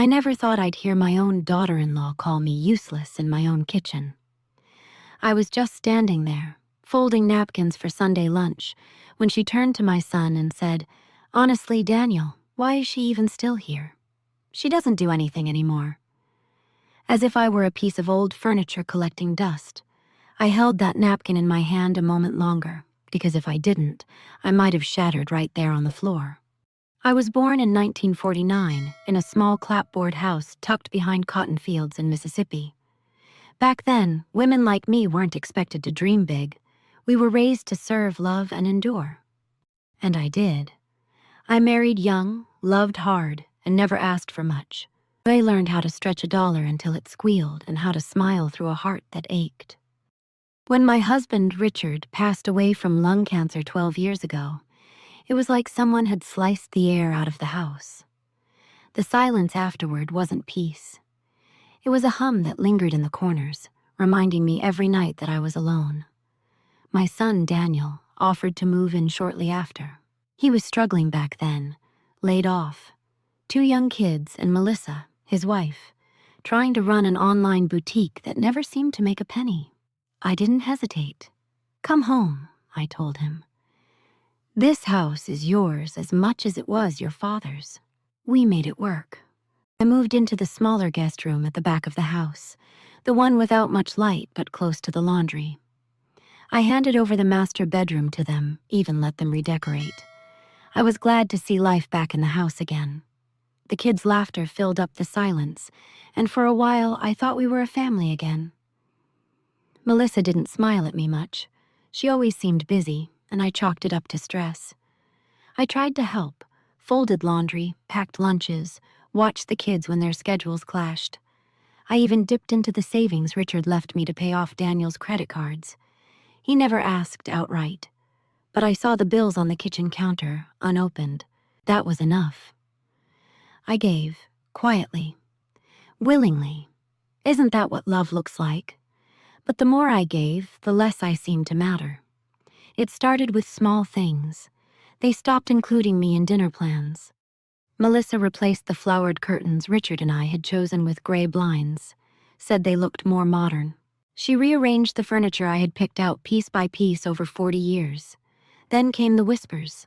I never thought I'd hear my own daughter-in-law call me useless in my own kitchen. I was just standing there, folding napkins for Sunday lunch, when she turned to my son and said, "Honestly, Daniel, why is she even still here? She doesn't do anything anymore." As if I were a piece of old furniture collecting dust, I held that napkin in my hand a moment longer, because if I didn't, I might have shattered right there on the floor. I was born in 1949 in a small clapboard house tucked behind cotton fields in Mississippi. Back then, women like me weren't expected to dream big. We were raised to serve, love, and endure. And I did. I married young, loved hard, and never asked for much. I learned how to stretch a dollar until it squealed and how to smile through a heart that ached. When my husband, Richard, passed away from lung cancer 12 years ago, it was like someone had sliced the air out of the house. The silence afterward wasn't peace. It was a hum that lingered in the corners, reminding me every night that I was alone. My son, Daniel, offered to move in shortly after. He was struggling back then, laid off. 2 young kids and Melissa, his wife, trying to run an online boutique that never seemed to make a penny. I didn't hesitate. "Come home," I told him. "This house is yours as much as it was your father's." We made it work. I moved into the smaller guest room at the back of the house, the one without much light but close to the laundry. I handed over the master bedroom to them, even let them redecorate. I was glad to see life back in the house again. The kids' laughter filled up the silence, and for a while I thought we were a family again. Melissa didn't smile at me much. She always seemed busy, and I chalked it up to stress. I tried to help, folded laundry, packed lunches, watched the kids when their schedules clashed. I even dipped into the savings Richard left me to pay off Daniel's credit cards. He never asked outright, but I saw the bills on the kitchen counter, unopened. That was enough. I gave, quietly, willingly. Isn't that what love looks like? But the more I gave, the less I seemed to matter. It started with small things. They stopped including me in dinner plans. Melissa replaced the flowered curtains Richard and I had chosen with gray blinds, said they looked more modern. She rearranged the furniture I had picked out piece by piece over 40 years. Then came the whispers.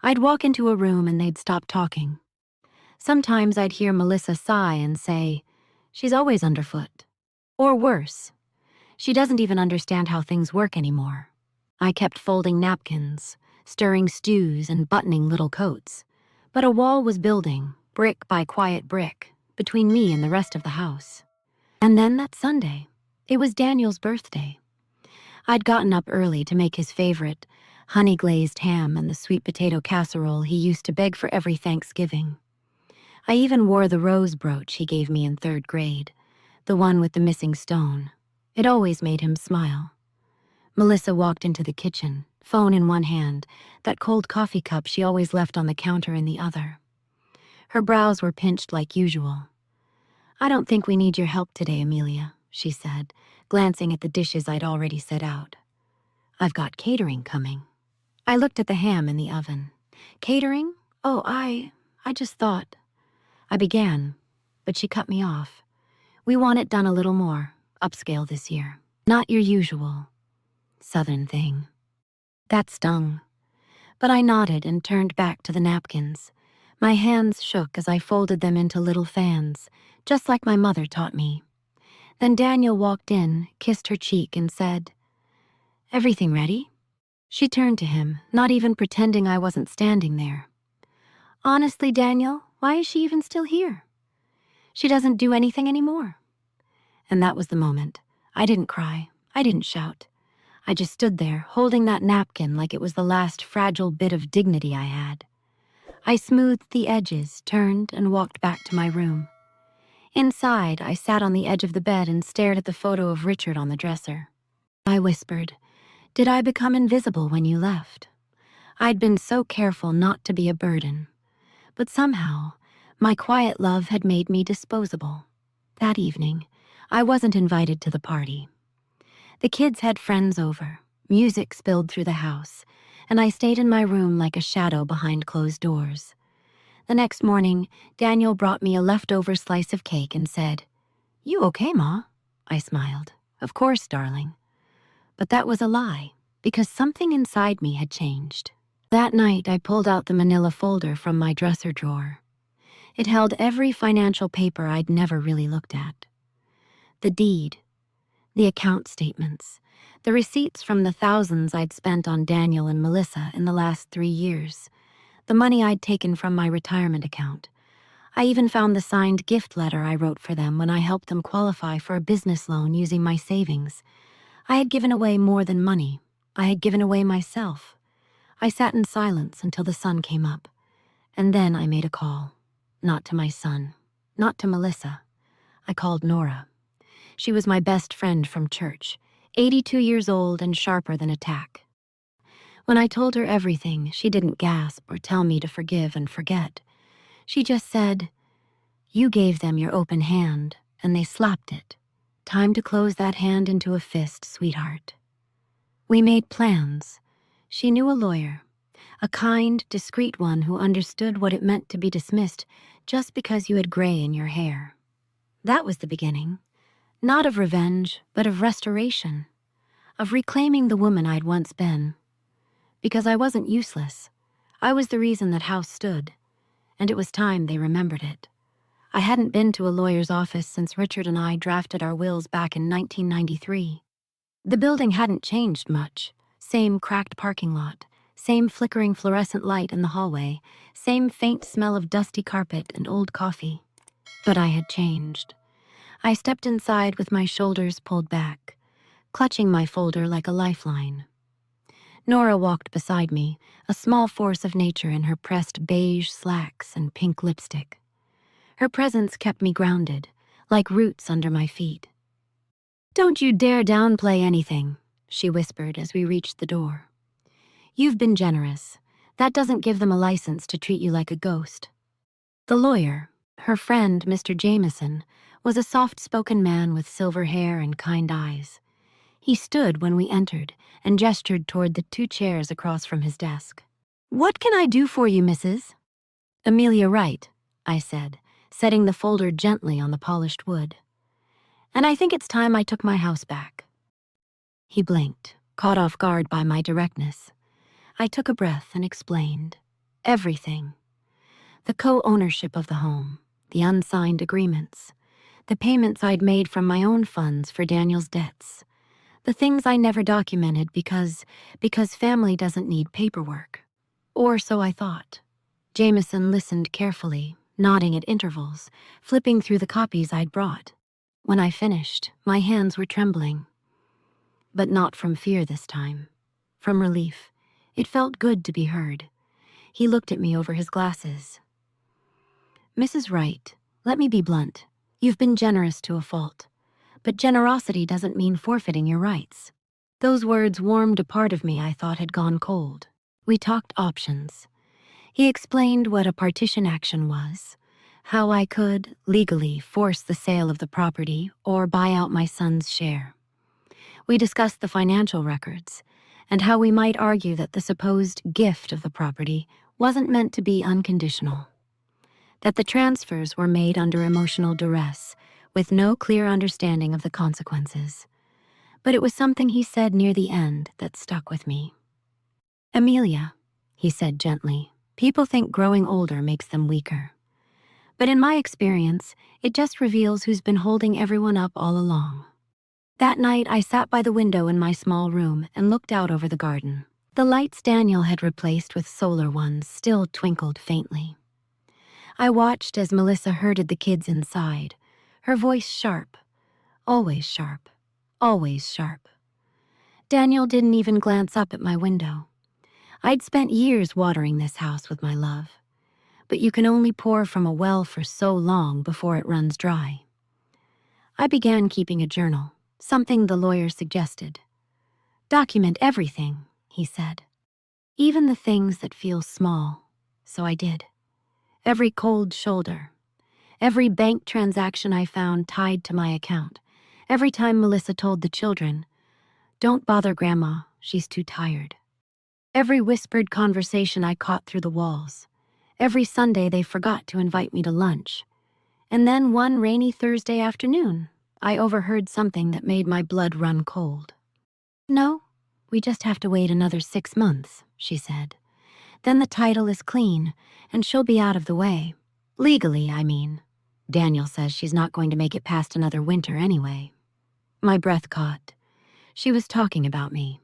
I'd walk into a room and they'd stop talking. Sometimes I'd hear Melissa sigh and say, "She's always underfoot." Or worse, "She doesn't even understand how things work anymore." I kept folding napkins, stirring stews, and buttoning little coats. But a wall was building, brick by quiet brick, between me and the rest of the house. And then that Sunday, it was Daniel's birthday. I'd gotten up early to make his favorite, honey-glazed ham and the sweet potato casserole he used to beg for every Thanksgiving. I even wore the rose brooch he gave me in 3rd grade, the one with the missing stone. It always made him smile. Melissa walked into the kitchen, phone in one hand, that cold coffee cup she always left on the counter in the other. Her brows were pinched like usual. "I don't think we need your help today, Amelia," she said, glancing at the dishes I'd already set out. "I've got catering coming." I looked at the ham in the oven. "Catering? Oh, I just thought..." I began, but she cut me off. "We want it done a little more, upscale this year. Not your usual Southern thing." That stung. But I nodded and turned back to the napkins. My hands shook as I folded them into little fans, just like my mother taught me. Then Daniel walked in, kissed her cheek, and said, "Everything ready?" She turned to him, not even pretending I wasn't standing there. "Honestly, Daniel, why is she even still here? She doesn't do anything anymore." And that was the moment. I didn't cry. I didn't shout. I just stood there, holding that napkin like it was the last fragile bit of dignity I had. I smoothed the edges, turned, and walked back to my room. Inside, I sat on the edge of the bed and stared at the photo of Richard on the dresser. I whispered, "Did I become invisible when you left? I'd been so careful not to be a burden. But somehow, my quiet love had made me disposable." That evening, I wasn't invited to the party. The kids had friends over, music spilled through the house, and I stayed in my room like a shadow behind closed doors. The next morning, Daniel brought me a leftover slice of cake and said, "You okay, Ma?" I smiled. "Of course, darling." But that was a lie, because something inside me had changed. That night, I pulled out the manila folder from my dresser drawer. It held every financial paper I'd never really looked at. The deed, the account statements, the receipts from the thousands I'd spent on Daniel and Melissa in the last 3 years, the money I'd taken from my retirement account. I even found the signed gift letter I wrote for them when I helped them qualify for a business loan using my savings. I had given away more than money. I had given away myself. I sat in silence until the sun came up, and then I made a call. Not to my son, not to Melissa. I called Nora. She was my best friend from church, 82 years old and sharper than a tack. When I told her everything, she didn't gasp or tell me to forgive and forget. She just said, "You gave them your open hand, and they slapped it. Time to close that hand into a fist, sweetheart." We made plans. She knew a lawyer, a kind, discreet one who understood what it meant to be dismissed just because you had gray in your hair. That was the beginning, not of revenge, but of restoration, of reclaiming the woman I'd once been. Because I wasn't useless. I was the reason that house stood, and it was time they remembered it. I hadn't been to a lawyer's office since Richard and I drafted our wills back in 1993. The building hadn't changed much. Same cracked parking lot, same flickering fluorescent light in the hallway, same faint smell of dusty carpet and old coffee. But I had changed. I stepped inside with my shoulders pulled back, clutching my folder like a lifeline. Nora walked beside me, a small force of nature in her pressed beige slacks and pink lipstick. Her presence kept me grounded, like roots under my feet. "Don't you dare downplay anything," she whispered as we reached the door. "You've been generous. That doesn't give them a license to treat you like a ghost." The lawyer, her friend, Mr. Jameson, was a soft-spoken man with silver hair and kind eyes. He stood when we entered and gestured toward the 2 chairs across from his desk. "What can I do for you, Mrs.?" "Amelia Wright," I said, setting the folder gently on the polished wood. "And I think it's time I took my house back." He blinked, caught off guard by my directness. I took a breath and explained. Everything. The co-ownership of the home, the unsigned agreements, the payments I'd made from my own funds for Daniel's debts, the things I never documented because family doesn't need paperwork. Or so I thought. Jameson listened carefully, nodding at intervals, flipping through the copies I'd brought. When I finished, my hands were trembling. But not from fear this time. From relief. It felt good to be heard. He looked at me over his glasses. "Mrs. Wright, let me be blunt. You've been generous to a fault. But generosity doesn't mean forfeiting your rights." Those words warmed a part of me I thought had gone cold. We talked options. He explained what a partition action was, how I could, legally, force the sale of the property or buy out my son's share. We discussed the financial records, and how we might argue that the supposed gift of the property wasn't meant to be unconditional. That the transfers were made under emotional duress, with no clear understanding of the consequences. But it was something he said near the end that stuck with me. "Amelia," he said gently, "people think growing older makes them weaker. But in my experience, it just reveals who's been holding everyone up all along." That night, I sat by the window in my small room and looked out over the garden. The lights Daniel had replaced with solar ones still twinkled faintly. I watched as Melissa herded the kids inside, her voice sharp, always sharp, always sharp. Daniel didn't even glance up at my window. I'd spent years watering this house with my love, but you can only pour from a well for so long before it runs dry. I began keeping a journal, something the lawyer suggested. "Document everything," he said. "Even the things that feel small." So I did. Every cold shoulder, every bank transaction I found tied to my account, every time Melissa told the children, "Don't bother Grandma, she's too tired." Every whispered conversation I caught through the walls, Every Sunday they forgot to invite me to lunch. And then one rainy Thursday afternoon, I overheard something that made my blood run cold. "No, we just have to wait another 6 months," she said. "Then the title is clean, and she'll be out of the way. Legally, I mean. Daniel says she's not going to make it past another winter anyway." My breath caught. She was talking about me,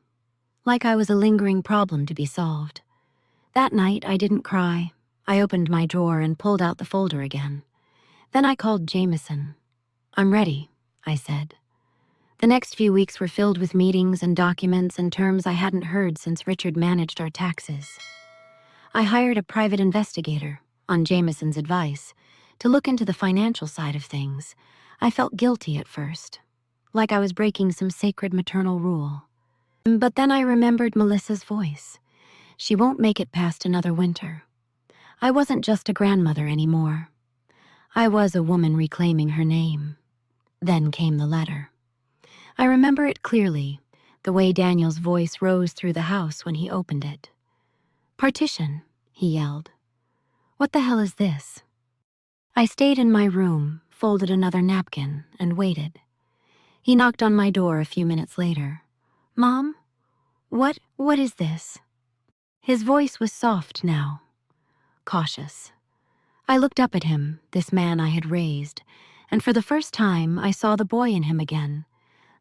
like I was a lingering problem to be solved. That night, I didn't cry. I opened my drawer and pulled out the folder again. Then I called Jameson. "I'm ready," I said. The next few weeks were filled with meetings and documents and terms I hadn't heard since Richard managed our taxes. I hired a private investigator, on Jameson's advice, to look into the financial side of things. I felt guilty at first, like I was breaking some sacred maternal rule. But then I remembered Melissa's voice. She won't make it past another winter. I wasn't just a grandmother anymore. I was a woman reclaiming her name. Then came the letter. I remember it clearly, the way Daniel's voice rose through the house when he opened it. "Partition," he yelled. "What the hell is this?" I stayed in my room, folded another napkin, and waited. He knocked on my door a few minutes later. "Mom, what is this?" His voice was soft now, cautious. I looked up at him, this man I had raised, and for the first time I saw the boy in him again,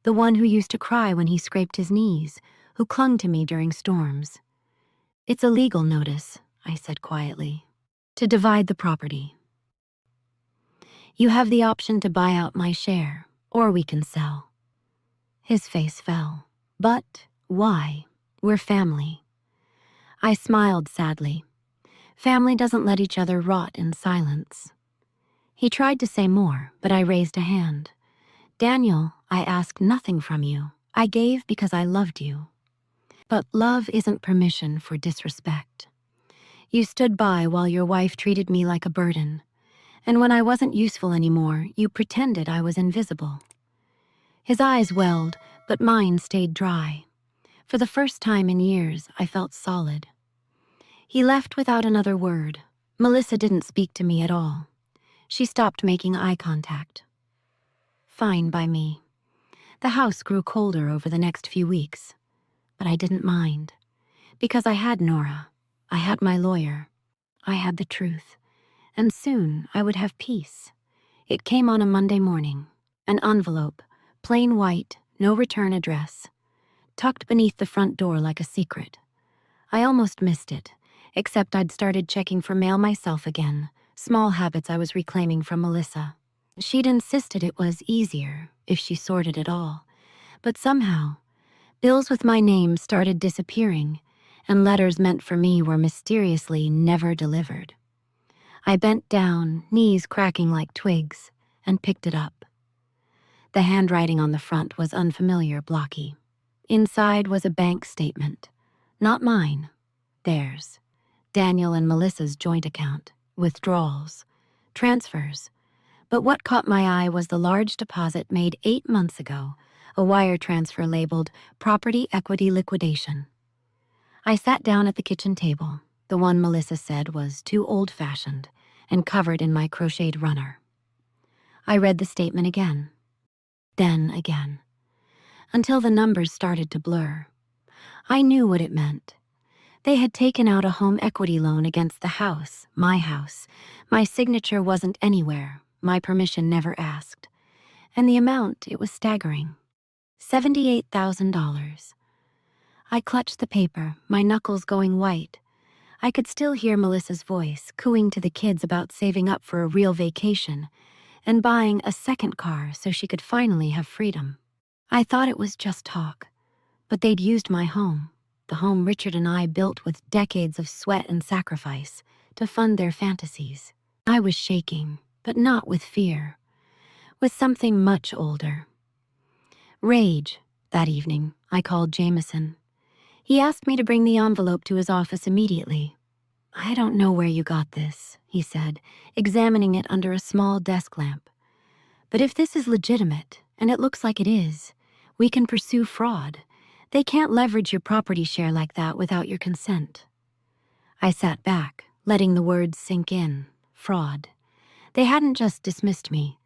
the one who used to cry when he scraped his knees, who clung to me during storms. "It's a legal notice," I said quietly, "to divide the property. You have the option to buy out my share, or we can sell." His face fell. "But why? We're family." I smiled sadly. Family doesn't let each other rot in silence. He tried to say more, but I raised a hand. "Daniel, I asked nothing from you. I gave because I loved you. But love isn't permission for disrespect. You stood by while your wife treated me like a burden, and when I wasn't useful anymore, you pretended I was invisible." His eyes welled, but mine stayed dry. For the first time in years, I felt solid. He left without another word. Melissa didn't speak to me at all. She stopped making eye contact. Fine by me. The house grew colder over the next few weeks, but I didn't mind. Because I had Nora, I had my lawyer, I had the truth, and soon I would have peace. It came on a Monday morning. An envelope, plain white, no return address, tucked beneath the front door like a secret. I almost missed it, except I'd started checking for mail myself again, small habits I was reclaiming from Melissa. She'd insisted it was easier if she sorted it all, but somehow, bills with my name started disappearing, and letters meant for me were mysteriously never delivered. I bent down, knees cracking like twigs, and picked it up. The handwriting on the front was unfamiliar, blocky. Inside was a bank statement. Not mine, theirs. Daniel and Melissa's joint account, withdrawals, transfers. But what caught my eye was the large deposit made 8 months ago, a wire transfer labeled Property Equity Liquidation. I sat down at the kitchen table, the one Melissa said was too old-fashioned and covered in my crocheted runner. I read the statement again, then again, until the numbers started to blur. I knew what it meant. They had taken out a home equity loan against the house, my house. My signature wasn't anywhere, my permission never asked. And the amount, it was staggering. $78,000. I clutched the paper, my knuckles going white. I could still hear Melissa's voice, cooing to the kids about saving up for a real vacation and buying a second car so she could finally have freedom. I thought it was just talk, but they'd used my home, the home Richard and I built with decades of sweat and sacrifice, to fund their fantasies. I was shaking, but not with fear, with something much older. Rage. That evening, I called Jameson. He asked me to bring the envelope to his office immediately. "I don't know where you got this," he said, examining it under a small desk lamp. "But if this is legitimate, and it looks like it is, we can pursue fraud. They can't leverage your property share like that without your consent." I sat back, letting the words sink in. Fraud. They hadn't just dismissed me.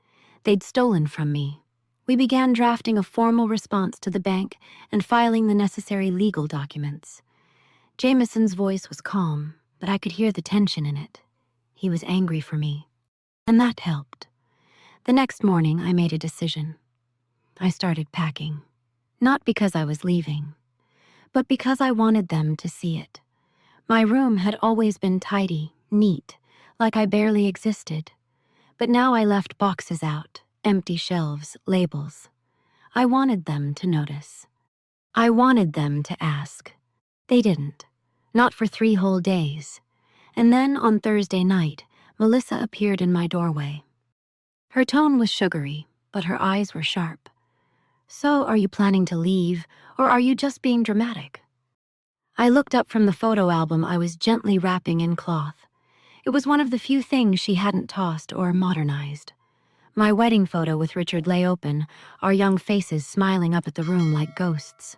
They'd stolen from me. We began drafting a formal response to the bank and filing the necessary legal documents. Jameson's voice was calm, but I could hear the tension in it. He was angry for me, and that helped. The next morning, I made a decision. I started packing. Not because I was leaving, but because I wanted them to see it. My room had always been tidy, neat, like I barely existed. But now I left boxes out, empty shelves, labels. I wanted them to notice. I wanted them to ask. They didn't. Not for 3 whole days. And then on Thursday night, Melissa appeared in my doorway. Her tone was sugary, but her eyes were sharp. "So, are you planning to leave, or are you just being dramatic?" I looked up from the photo album I was gently wrapping in cloth. It was one of the few things she hadn't tossed or modernized. My wedding photo with Richard lay open, our young faces smiling up at the room like ghosts.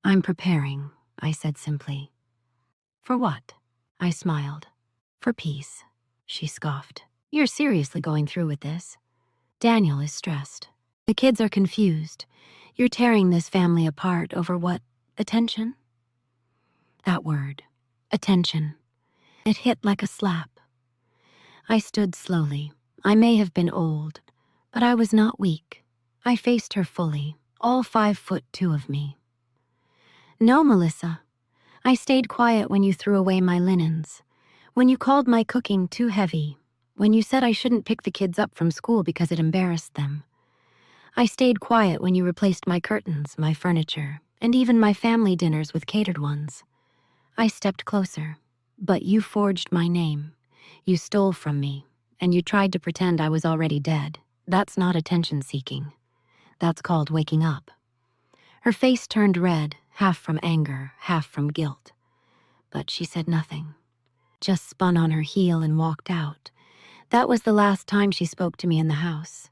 "I'm preparing," I said simply. "For what?" I smiled. "For peace," she scoffed. "You're seriously going through with this?" "Daniel is stressed. The kids are confused. You're tearing this family apart over what? Attention?" That word. Attention. It hit like a slap. I stood slowly. I may have been old, but I was not weak. I faced her fully, all 5'2" of me. "No, Melissa. I stayed quiet when you threw away my linens, when you called my cooking too heavy, when you said I shouldn't pick the kids up from school because it embarrassed them. I stayed quiet when you replaced my curtains, my furniture, and even my family dinners with catered ones. I stepped closer, but you forged my name. You stole from me, and you tried to pretend I was already dead. That's not attention-seeking. That's called waking up." Her face turned red, half from anger, half from guilt. But she said nothing, just spun on her heel and walked out. That was the last time she spoke to me in the house.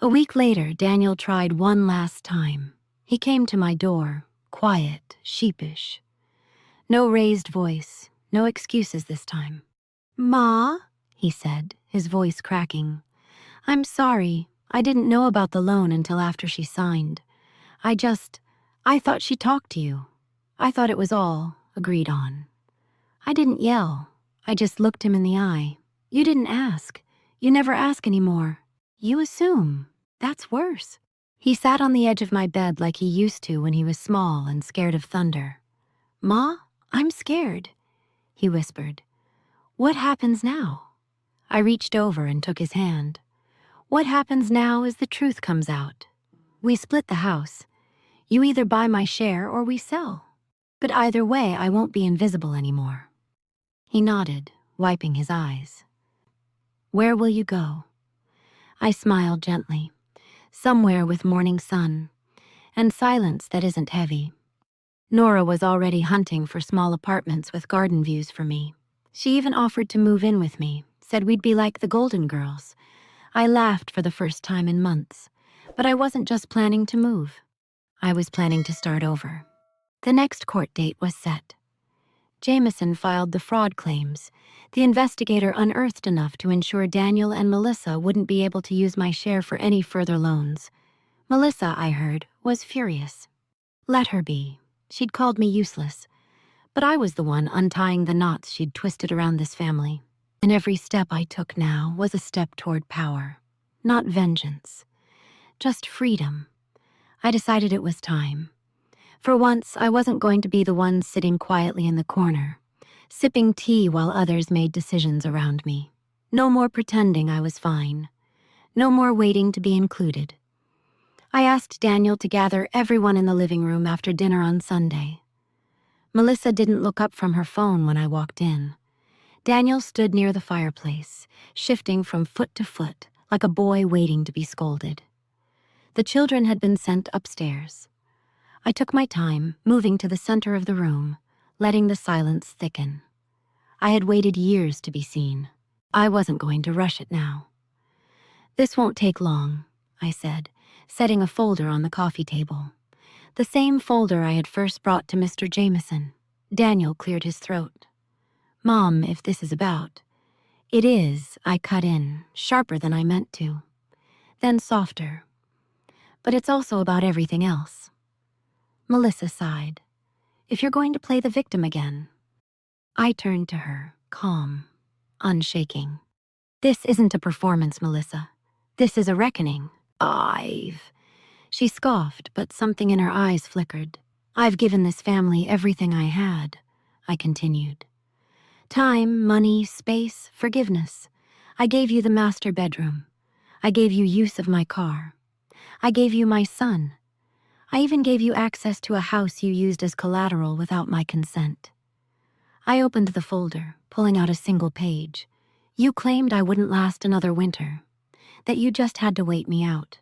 A week later, Daniel tried one last time. He came to my door, quiet, sheepish. No raised voice, no excuses this time. "Ma," he said, his voice cracking. "I'm sorry. I didn't know about the loan until after she signed. I thought she talked to you. I thought it was all agreed on." I didn't yell. I just looked him in the eye. "You didn't ask. You never ask anymore. You assume. That's worse." He sat on the edge of my bed like he used to when he was small and scared of thunder. "Ma, I'm scared," he whispered. "What happens now?" I reached over and took his hand. "What happens now is the truth comes out. We split the house. You either buy my share or we sell. But either way, I won't be invisible anymore." He nodded, wiping his eyes. "Where will you go?" I smiled gently. "Somewhere with morning sun, and silence that isn't heavy." Nora was already hunting for small apartments with garden views for me. She even offered to move in with me, said we'd be like the Golden Girls. I laughed for the first time in months, but I wasn't just planning to move. I was planning to start over. The next court date was set. Jameson filed the fraud claims. The investigator unearthed enough to ensure Daniel and Melissa wouldn't be able to use my share for any further loans. Melissa, I heard, was furious. Let her be. She'd called me useless. But I was the one untying the knots she'd twisted around this family. And every step I took now was a step toward power. Not vengeance. Just freedom. I decided it was time. For once, I wasn't going to be the one sitting quietly in the corner, sipping tea while others made decisions around me. No more pretending I was fine. No more waiting to be included. I asked Daniel to gather everyone in the living room after dinner on Sunday. Melissa didn't look up from her phone when I walked in. Daniel stood near the fireplace, shifting from foot to foot, like a boy waiting to be scolded. The children had been sent upstairs. I took my time, moving to the center of the room, letting the silence thicken. I had waited years to be seen. I wasn't going to rush it now. "This won't take long," I said, setting a folder on the coffee table. The same folder I had first brought to Mr. Jameson. Daniel cleared his throat. Mom, if this is about. It is, I cut in, sharper than I meant to. Then softer. But it's also about everything else. Melissa sighed. If you're going to play the victim again. I turned to her, calm, unshaking. This isn't a performance, Melissa. This is a reckoning. She scoffed, but something in her eyes flickered. I've given this family everything I had, I continued. Time, money, space, forgiveness. I gave you the master bedroom. I gave you use of my car. I gave you my son. I even gave you access to a house you used as collateral without my consent. I opened the folder, pulling out a single page. You claimed I wouldn't last another winter, that you just had to wait me out.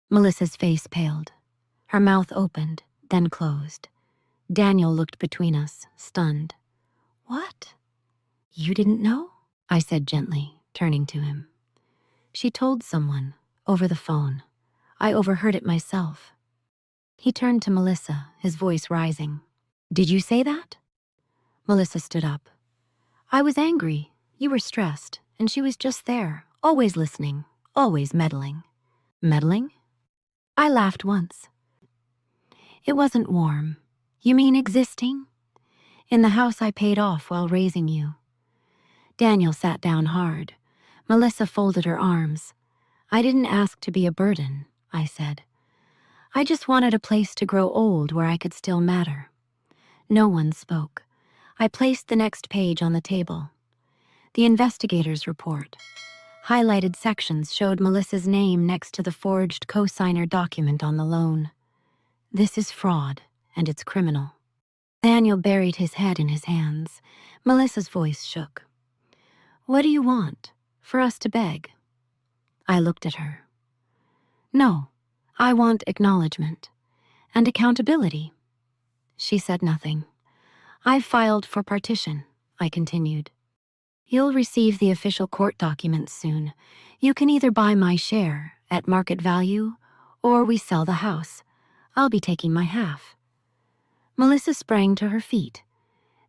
Melissa's face paled. Her mouth opened, then closed. Daniel looked between us, stunned. What? You didn't know? I said gently, turning to him. She told someone, over the phone. I overheard it myself. He turned to Melissa, his voice rising. Did you say that? Melissa stood up. I was angry. You were stressed, and she was just there, always listening, always meddling. Meddling? I laughed once. It wasn't warm. You mean existing? In the house I paid off while raising you. Daniel sat down hard. Melissa folded her arms. I didn't ask to be a burden, I said. I just wanted a place to grow old where I could still matter. No one spoke. I placed the next page on the table. The investigator's report. Highlighted sections showed Melissa's name next to the forged cosigner document on the loan. This is fraud, and it's criminal. Daniel buried his head in his hands. Melissa's voice shook. What do you want? For us to beg? I looked at her. No, I want acknowledgement and accountability. She said nothing. I've filed for partition, I continued. You'll receive the official court documents soon. You can either buy my share at market value, or we sell the house. I'll be taking my half. Melissa sprang to her feet.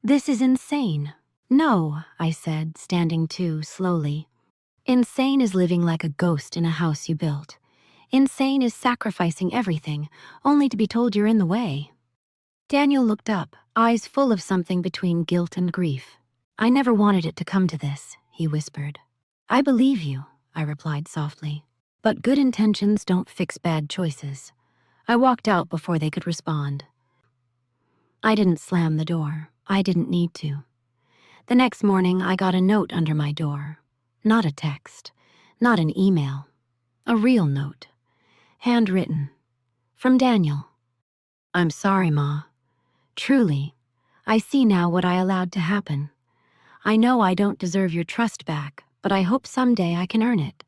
This is insane. No, I said, standing too, slowly. Insane is living like a ghost in a house you built. Insane is sacrificing everything, only to be told you're in the way. Daniel looked up, eyes full of something between guilt and grief. I never wanted it to come to this, he whispered. I believe you, I replied softly. But good intentions don't fix bad choices. I walked out before they could respond. I didn't slam the door. I didn't need to. The next morning, I got a note under my door. Not a text, not an email. A real note. Handwritten. From Daniel. I'm sorry, Ma. Truly, I see now what I allowed to happen. I know I don't deserve your trust back, but I hope someday I can earn it.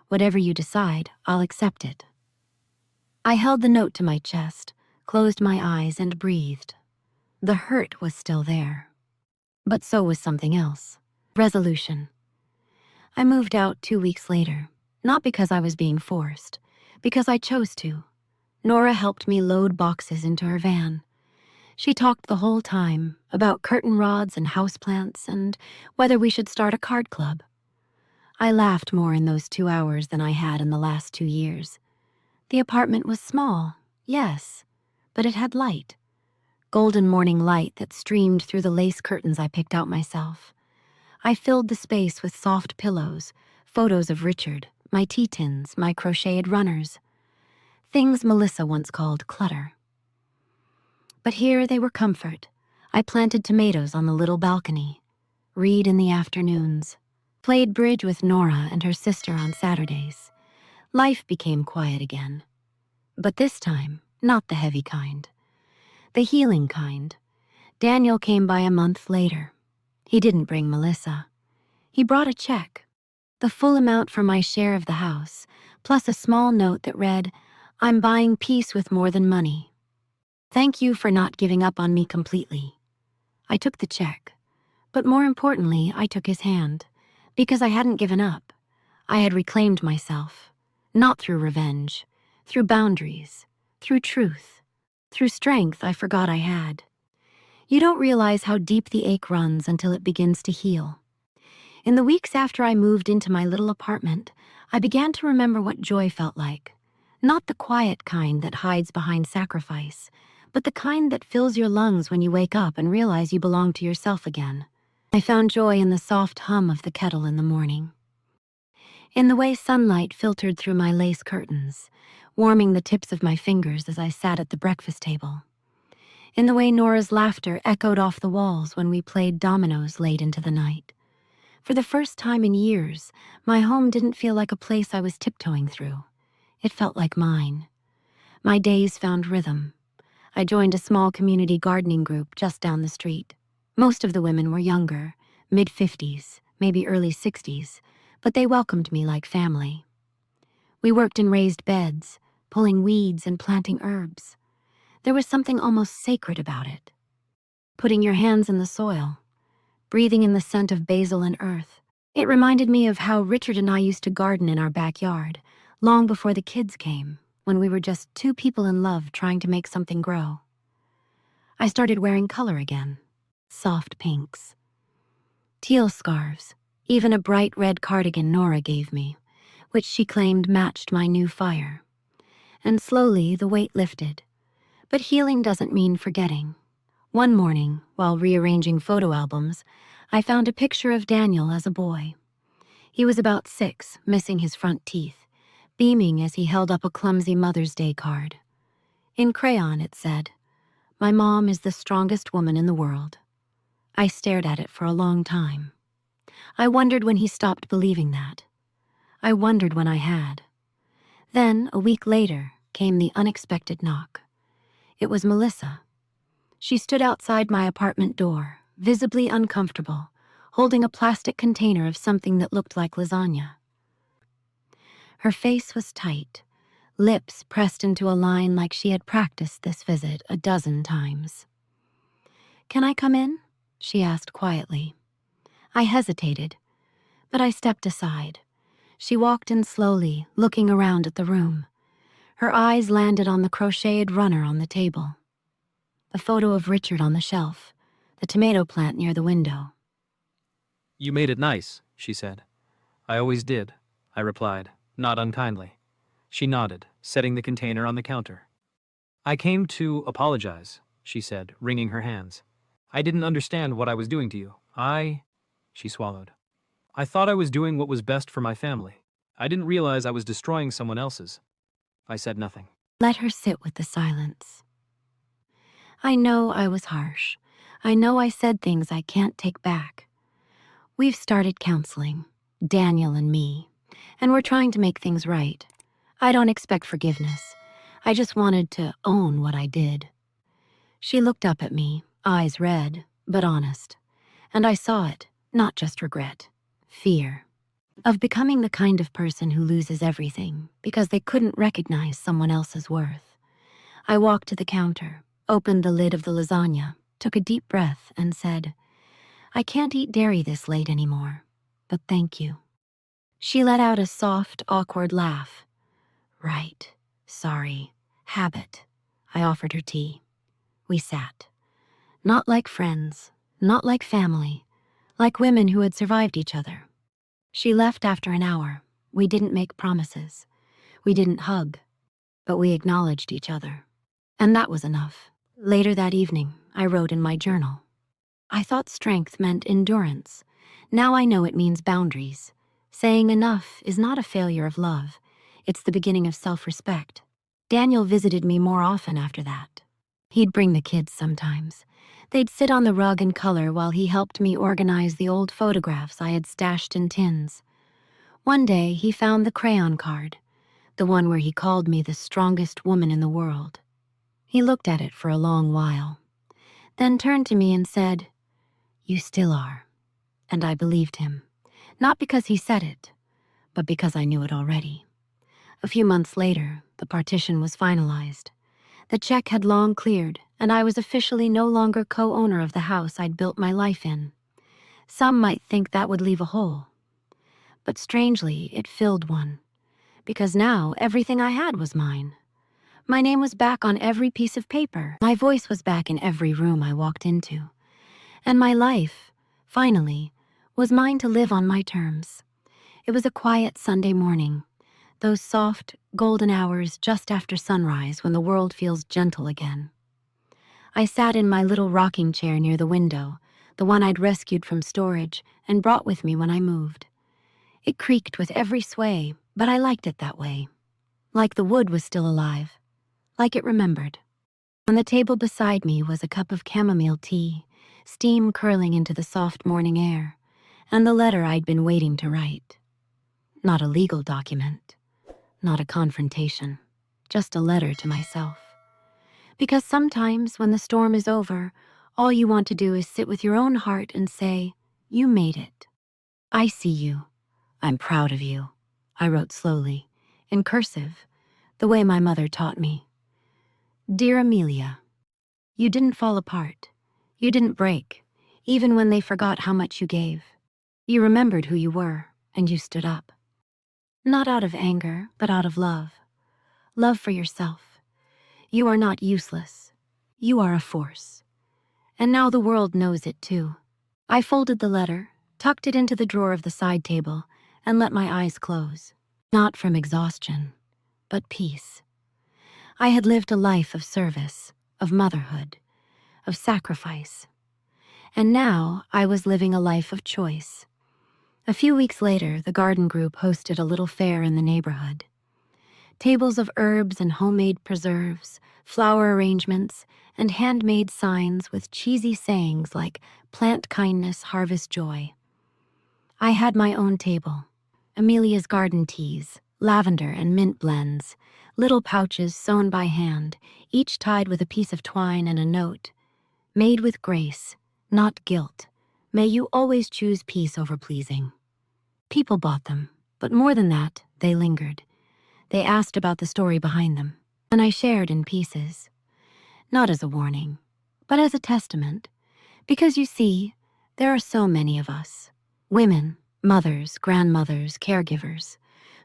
Whatever you decide, I'll accept it. I held the note to my chest, closed my eyes, and breathed. The hurt was still there. But so was something else. Resolution. I moved out 2 weeks later, not because I was being forced, because I chose to. Nora helped me load boxes into her van. She talked the whole time about curtain rods and houseplants and whether we should start a card club. I laughed more in those 2 hours than I had in the last 2 years. The apartment was small, yes, but it had light. Golden morning light that streamed through the lace curtains I picked out myself. I filled the space with soft pillows, photos of Richard, my tea tins, my crocheted runners. Things Melissa once called clutter. But here they were comfort. I planted tomatoes on the little balcony, read in the afternoons, played bridge with Nora and her sister on Saturdays. Life became quiet again. But this time, not the heavy kind. The healing kind. Daniel came by a month later. He didn't bring Melissa. He brought a check, the full amount for my share of the house, plus a small note that read, I'm buying peace with more than money. Thank you for not giving up on me completely. I took the check, but more importantly, I took his hand, because I hadn't given up. I had reclaimed myself, not through revenge, through boundaries, through truth, through strength I forgot I had. You don't realize how deep the ache runs until it begins to heal. In the weeks after I moved into my little apartment, I began to remember what joy felt like. Not the quiet kind that hides behind sacrifice, but the kind that fills your lungs when you wake up and realize you belong to yourself again. I found joy in the soft hum of the kettle in the morning, in the way sunlight filtered through my lace curtains, warming the tips of my fingers as I sat at the breakfast table, in the way Nora's laughter echoed off the walls when we played dominoes late into the night. For the first time in years, my home didn't feel like a place I was tiptoeing through. It felt like mine. My days found rhythm. I joined a small community gardening group just down the street. Most of the women were younger, mid-50s, maybe early 60s, but they welcomed me like family. We worked in raised beds, pulling weeds and planting herbs. There was something almost sacred about it. Putting your hands in the soil, breathing in the scent of basil and earth. It reminded me of how Richard and I used to garden in our backyard, long before the kids came, when we were just two people in love trying to make something grow. I started wearing color again, soft pinks, teal scarves, even a bright red cardigan Nora gave me, which she claimed matched my new fire. And slowly the weight lifted. But healing doesn't mean forgetting. One morning, while rearranging photo albums, I found a picture of Daniel as a boy. He was about 6, missing his front teeth, beaming as he held up a clumsy Mother's Day card. In crayon it said, "My mom is the strongest woman in the world." I stared at it for a long time. I wondered when he stopped believing that. I wondered when I had. Then, a week later, came the unexpected knock. It was Melissa. She stood outside my apartment door, visibly uncomfortable, holding a plastic container of something that looked like lasagna. Her face was tight, lips pressed into a line like she had practiced this visit a dozen times. "Can I come in?" she asked quietly. I hesitated, but I stepped aside. She walked in slowly, looking around at the room. Her eyes landed on the crocheted runner on the table, the photo of Richard on the shelf, the tomato plant near the window. "You made it nice," she said. "I always did," I replied, not unkindly. She nodded, setting the container on the counter. "I came to apologize," she said, wringing her hands. "I didn't understand what I was doing to you. She swallowed. "I thought I was doing what was best for my family. I didn't realize I was destroying someone else's." I said nothing. Let her sit with the silence. I know I was harsh. I know I said things I can't take back. We've started counseling, Daniel and me, and we're trying to make things right. I don't expect forgiveness. I just wanted to own what I did. She looked up at me, eyes red, but honest. And I saw it, not just regret, fear. Of becoming the kind of person who loses everything because they couldn't recognize someone else's worth. I walked to the counter, opened the lid of the lasagna, took a deep breath, and said, "I can't eat dairy this late anymore, but thank you." She let out a soft, awkward laugh. "Right, sorry, habit." I offered her tea. We sat. Not like friends, not like family, like women who had survived each other. She left after an hour. We didn't make promises. We didn't hug, but we acknowledged each other. And that was enough. Later that evening, I wrote in my journal. I thought strength meant endurance. Now I know it means boundaries. Saying enough is not a failure of love. It's the beginning of self-respect. Daniel visited me more often after that. He'd bring the kids sometimes. They'd sit on the rug and color while he helped me organize the old photographs I had stashed in tins. One day, he found the crayon card, the one where he called me the strongest woman in the world. He looked at it for a long while, then turned to me and said, "You still are." And I believed him, not because he said it, but because I knew it already. A few months later, the partition was finalized. The check had long cleared, and I was officially no longer co-owner of the house I'd built my life in. Some might think that would leave a hole. But strangely, it filled one, because now everything I had was mine. My name was back on every piece of paper. My voice was back in every room I walked into. And my life, finally, was mine to live on my terms. It was a quiet Sunday morning, those soft, golden hours just after sunrise when the world feels gentle again. I sat in my little rocking chair near the window, the one I'd rescued from storage and brought with me when I moved. It creaked with every sway, but I liked it that way. Like the wood was still alive, like it remembered. On the table beside me was a cup of chamomile tea, steam curling into the soft morning air, and the letter I'd been waiting to write. Not a legal document, not a confrontation, just a letter to myself. Because sometimes when the storm is over, all you want to do is sit with your own heart and say, "You made it. I see you. I'm proud of you," I wrote slowly, in cursive, the way my mother taught me. Dear Amelia, you didn't fall apart. You didn't break, even when they forgot how much you gave. You remembered who you were, and you stood up. Not out of anger, but out of love. Love for yourself. You are not useless. You are a force. And now the world knows it too. I folded the letter, tucked it into the drawer of the side table, and let my eyes close. Not from exhaustion, but peace. I had lived a life of service, of motherhood, of sacrifice. And now I was living a life of choice. A few weeks later, the garden group hosted a little fair in the neighborhood. Tables of herbs and homemade preserves, flower arrangements, and handmade signs with cheesy sayings like "Plant kindness, harvest joy." I had my own table. Amelia's garden teas, lavender and mint blends, little pouches sewn by hand, each tied with a piece of twine and a note. Made with grace, not guilt. May you always choose peace over pleasing. People bought them, but more than that, they lingered. They asked about the story behind them, and I shared in pieces. Not as a warning, but as a testament. Because you see, there are so many of us, women, mothers, grandmothers, caregivers,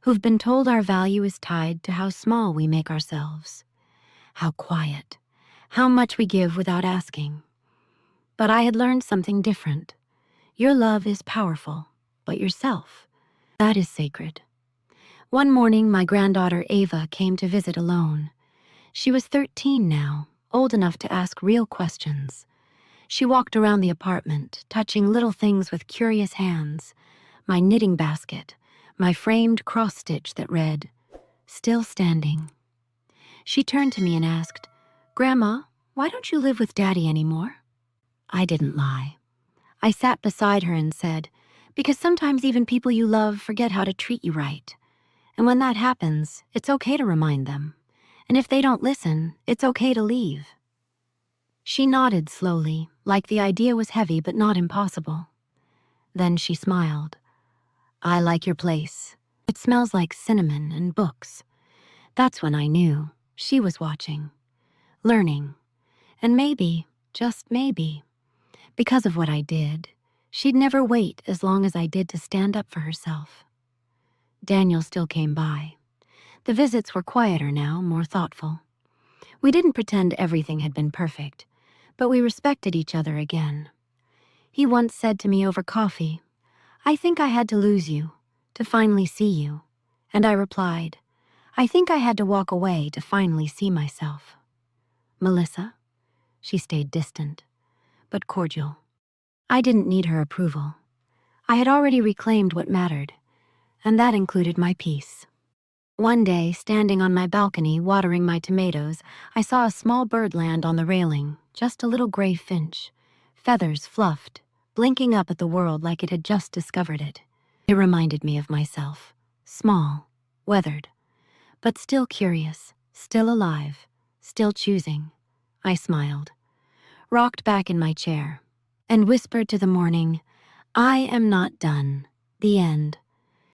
who've been told our value is tied to how small we make ourselves, how quiet, how much we give without asking. But I had learned something different. Your love is powerful, but yourself, that is sacred. One morning, my granddaughter Ava came to visit alone. She was 13 now, old enough to ask real questions. She walked around the apartment, touching little things with curious hands. My knitting basket, my framed cross-stitch that read, "Still standing." She turned to me and asked, "Grandma, why don't you live with Daddy anymore?" I didn't lie. I sat beside her and said, "Because sometimes even people you love forget how to treat you right. And when that happens, it's okay to remind them. And if they don't listen, it's okay to leave." She nodded slowly, like the idea was heavy but not impossible. Then she smiled. "I like your place. It smells like cinnamon and books." That's when I knew she was watching, learning, and maybe, just maybe, because of what I did, she'd never wait as long as I did to stand up for herself. Daniel still came by. The visits were quieter now, more thoughtful. We didn't pretend everything had been perfect, but we respected each other again. He once said to me over coffee, "I think I had to lose you, to finally see you." And I replied, "I think I had to walk away to finally see myself." Melissa? She stayed distant, but cordial. I didn't need her approval. I had already reclaimed what mattered, and that included my peace. One day, standing on my balcony watering my tomatoes, I saw a small bird land on the railing, just a little gray finch, feathers fluffed, blinking up at the world like it had just discovered it. It reminded me of myself, small, weathered, but still curious, still alive, still choosing. I smiled, rocked back in my chair, and whispered to the morning, "I am not done. The end."